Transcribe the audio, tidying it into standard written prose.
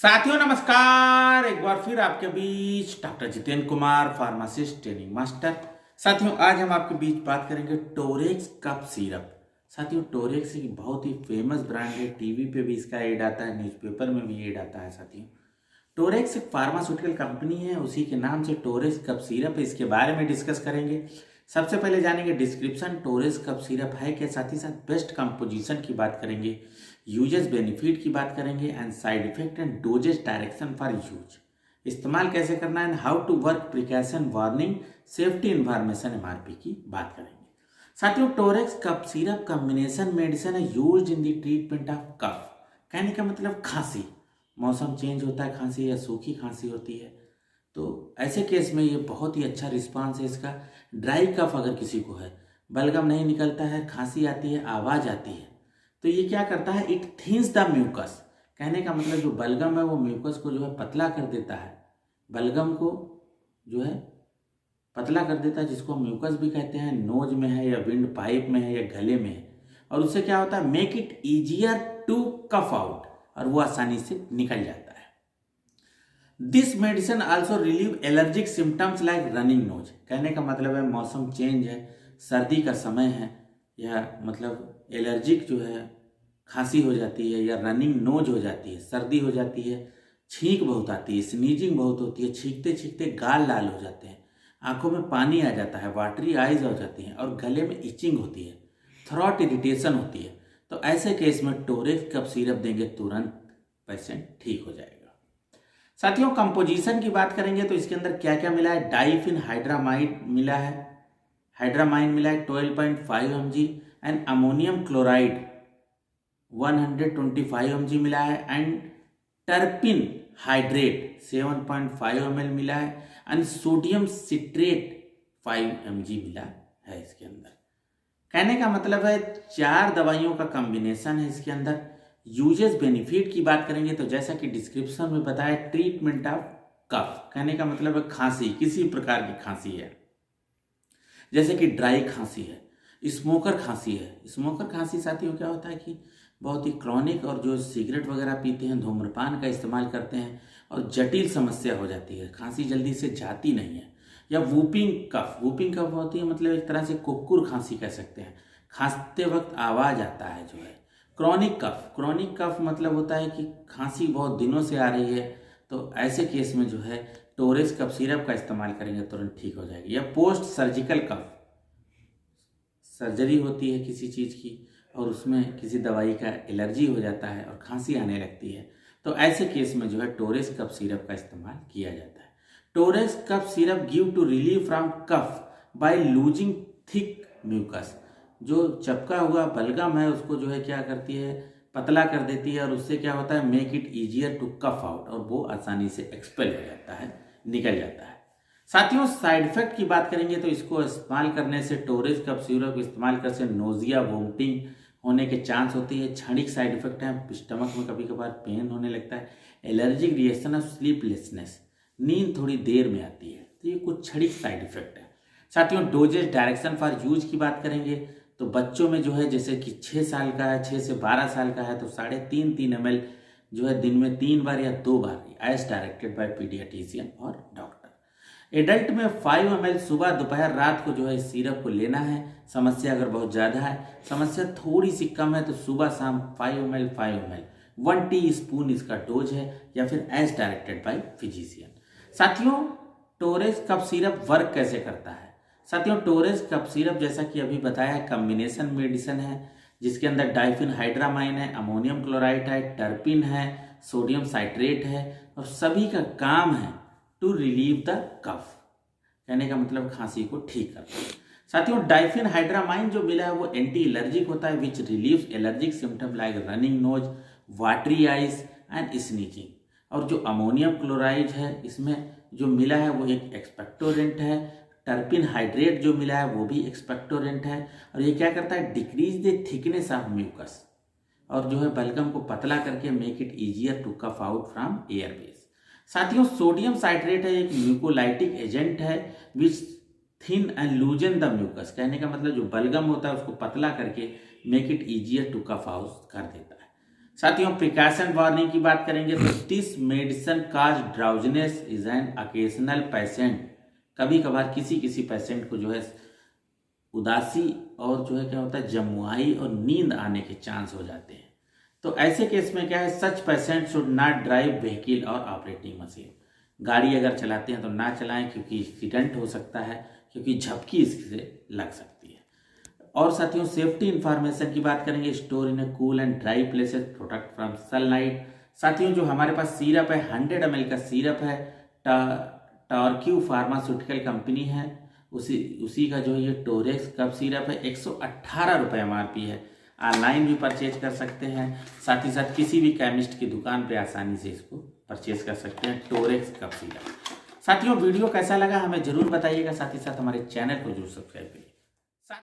साथियों नमस्कार। एक बार फिर आपके बीच doctor Jitendra Kumar, pharmacist training master. साथियों आज हम आपके बीच बात करेंगे टोरेक्स कफ सिरप। साथियों टोरेक्स एक बहुत ही फेमस ब्रांड है, टीवी पे भी इसका एड आता है, न्यूज़पेपर में भी एड आता है। साथियों टोरेक्स एक फार्मास्यूटिकल कंपनी है, उसी के नाम से टोरेक्स कफ सिरप, इसके बारे में डिस्कस करेंगे। सबसे पहले जानेंगे डिस्क्रिप्शन, टोरेक्स कफ सिरप है क्या, साथ ही साथ बेस्ट कंपोजिशन की बात करेंगे, यूजेस बेनिफिट की बात करेंगे and side effect and doses direction for use, इस्तेमाल कैसे करना है, how to work, precaution, warning, safety information, MRP की बात करेंगे। साथियों Torex cough syrup combination medicine है used in the treatment of cough. कहने का मतलब खांसी, मौसम चेंज होता है, खांसी या सूखी खांसी होती है, तो ऐसे केस में ये बहुत ही अच्छा रिस्पांस है इसका। ड्राई कफ अगर किसी को है, बलगम नहीं निकलता है, खांसी आती है, आवाज़ आती है, तो ये क्या करता है, इट थिन्स द म्यूकस। कहने का मतलब जो बलगम है वो म्यूकस को जो है पतला कर देता है, बलगम को जो है पतला कर देता है, जिसको म्यूकस भी कहते हैं, नोज में है या विंड पाइप में है या गले में है, और उससे क्या होता है, make it easier to cough out, और वो आसानी से निकल जाता है। This medicine also relieve allergic symptoms like running nose. कहने का मतलब है मौसम चेंज है, सर्दी का समय है, या मतलब एलर्जिक जो है खांसी हो जाती है, या रनिंग नोज हो जाती है, सर्दी हो जाती है, छींक बहुत आती है, स्नीजिंग बहुत होती है, छींकते छींकते गाल लाल हो जाते हैं, आंखों में पानी आ जाता है, वाटरी आइज हो जाती हैं, और गले में इचिंग होती है, थ्रॉट इरिटेशन होती है, तो ऐसे केस में टोरेक्स कफ सिरप देंगे, तुरंत पेशेंट ठीक हो जाएगा। साथियों कंपोजिशन की बात करेंगे तो इसके अंदर क्या क्या मिला है, डाइफिन हाइड्रामाइड मिला है, हाइड्रामाइन मिला है 12.5 mg, and ammonium chloride 125 mg मिला है, एंड टर्पिन हाइड्रेट 7.5 ml मिला है, एंड सोडियम सिट्रेट 5 mg मिला है इसके अंदर। कहने का मतलब है 4 दवाइयों का कॉम्बिनेशन है इसके अंदर। यूजेस बेनिफिट की बात करेंगे तो जैसा कि डिस्क्रिप्शन में बताया, ट्रीटमेंट ऑफ कफ, कहने का मतलब है खांसी, किसी प्रकार की खांसी है, जैसे कि ड्राई खांसी है, स्मोकर खांसी है। स्मोकर खांसी साथियों क्या होता है कि बहुत ही क्रॉनिक, और जो सिगरेट वगैरह पीते हैं, धूम्रपान का इस्तेमाल करते हैं, और जटिल समस्या हो जाती है, खांसी जल्दी से जाती नहीं है। या वूपिंग कफ, वूपिंग कफ होती है मतलब एक तरह से कुक्कुर खांसी कह सकते हैं, खांसते वक्त आवाज़ आता है जो है। क्रॉनिक कफ, क्रॉनिक कफ मतलब होता है कि खांसी बहुत दिनों से आ रही है, तो ऐसे केस में जो है टोरेक्स कफ सिरप का इस्तेमाल करेंगे, तुरंत ठीक हो जाएगी। या पोस्ट सर्जिकल कफ, सर्जरी होती है किसी चीज़ की और उसमें किसी दवाई का एलर्जी हो जाता है और खांसी आने लगती है, तो ऐसे केस में जो है टोरेक्स कफ सिरप का इस्तेमाल किया जाता है। Torex cough syrup give to relieve from cough by loosing thick mucus. जो चपका हुआ बलगम है उसको जो है क्या करती है, पतला कर देती है, और उससे क्या होता है, make it easier to cough out, और वो आसानी से एक्सपेल हो जाता है, निकल जाता है। साथियों साइड इफेक्ट की बात करेंगे तो इसको इस्तेमाल करने से, टोरेक्स कफ सिरप इस्तेमाल करने से नोजिया, वोमिटिंग होने के चांस होती है। क्षणिक साइड इफेक्ट है, स्टमक में कभी कभार पेन होने लगता है, एलर्जिक रिएक्शन ऑफ स्लीपलेसनेस, नींद थोड़ी देर में आती है, तो ये कुछ क्षणिक साइड इफेक्ट है। साथियों डोजेज डायरेक्शन फॉर यूज की बात करेंगे तो बच्चों में जो है जैसे कि 6 साल का है, 6 से 12 साल का है, तो 3.5 ml जो है दिन में 3 बार या 2 बार एज डायरेक्टेड बाय पीडियाट्रिशियन और डॉक्टर। एडल्ट में 5 ml सुबह दोपहर रात को जो है इस सिरप को लेना है। समस्या अगर बहुत ज़्यादा है, समस्या थोड़ी सी कम है, तो सुबह शाम 5 ml 1 टीस्पून इसका डोज है, या फिर एज डायरेक्टेड बाय फिजिशियन। साथियों टोरेक्स कफ सिरप वर्क कैसे करता है। साथियों टोरेक्स कफ सिरप जैसा कि अभी बताया है कॉम्बिनेशन मेडिसिन है, जिसके अंदर डाइफिन हाइड्रामाइन है, अमोनियम क्लोराइड है, टर्पिन है, सोडियम साइट्रेट है, और सभी का काम है टू रिलीव द कफ, कहने का मतलब खांसी को ठीक करना है। साथियों डाइफिन हाइड्रामाइन जो मिला है वो एंटी एलर्जिक होता है, which relieves allergic symptom like running nose, watery eyes and sneezing. और जो अमोनियम क्लोराइड है इसमें जो मिला है वो एक एक्सपेक्टोरेंट है, टर्पिन हाइड्रेट जो मिला है वो भी एक्सपेक्टोरेंट है, और ये क्या करता है, decrease the thickness of mucus, और जो है बलगम को पतला करके make it easier to cough out from airways. साथियों सोडियम साइट्रेट है, एक म्यूकोलाइटिक एजेंट है, which thin and loosen the mucus, कहने का मतलब जो बलगम होता है उसको पतला करके make it easier to cough out कर देता है। साथियों प्रिकॉशन वार्निंग की बात करेंगे तो this medicine cause drowsiness is an occasional patient, कभी कभार किसी पेशेंट को जो है उदासी और जो है क्या होता है जमुआई और नींद आने के चांस हो जाते हैं। तो ऐसे केस में क्या है, such patient should not drive vehicle और ऑपरेटिंग मशीन, गाड़ी अगर चलाते हैं तो ना चलाएं क्योंकि एक्सीडेंट हो सकता है, क्योंकि झपकी इससे लग सकती है। और साथियों सेफ्टी इंफॉर्मेशन की बात करेंगे, store in A cool and dry places, protect from sunlight. साथियों जो हमारे पास सिरप है 100 ml का सिरप है, टॉर्क्यू फार्मास्यूटिकल कंपनी है, उसी का जो ये टोरेक्स कफ सिरप है 118 रुपये MRP है। ऑनलाइन भी परचेज कर सकते हैं, साथ ही साथ किसी भी केमिस्ट की दुकान पे आसानी से इसको परचेज कर सकते हैं, टोरेक्स कफ सिरप। साथियों वीडियो कैसा लगा हमें जरूर बताइएगा, साथ ही साथ हमारे चैनल को जरूर सब्सक्राइब करिए।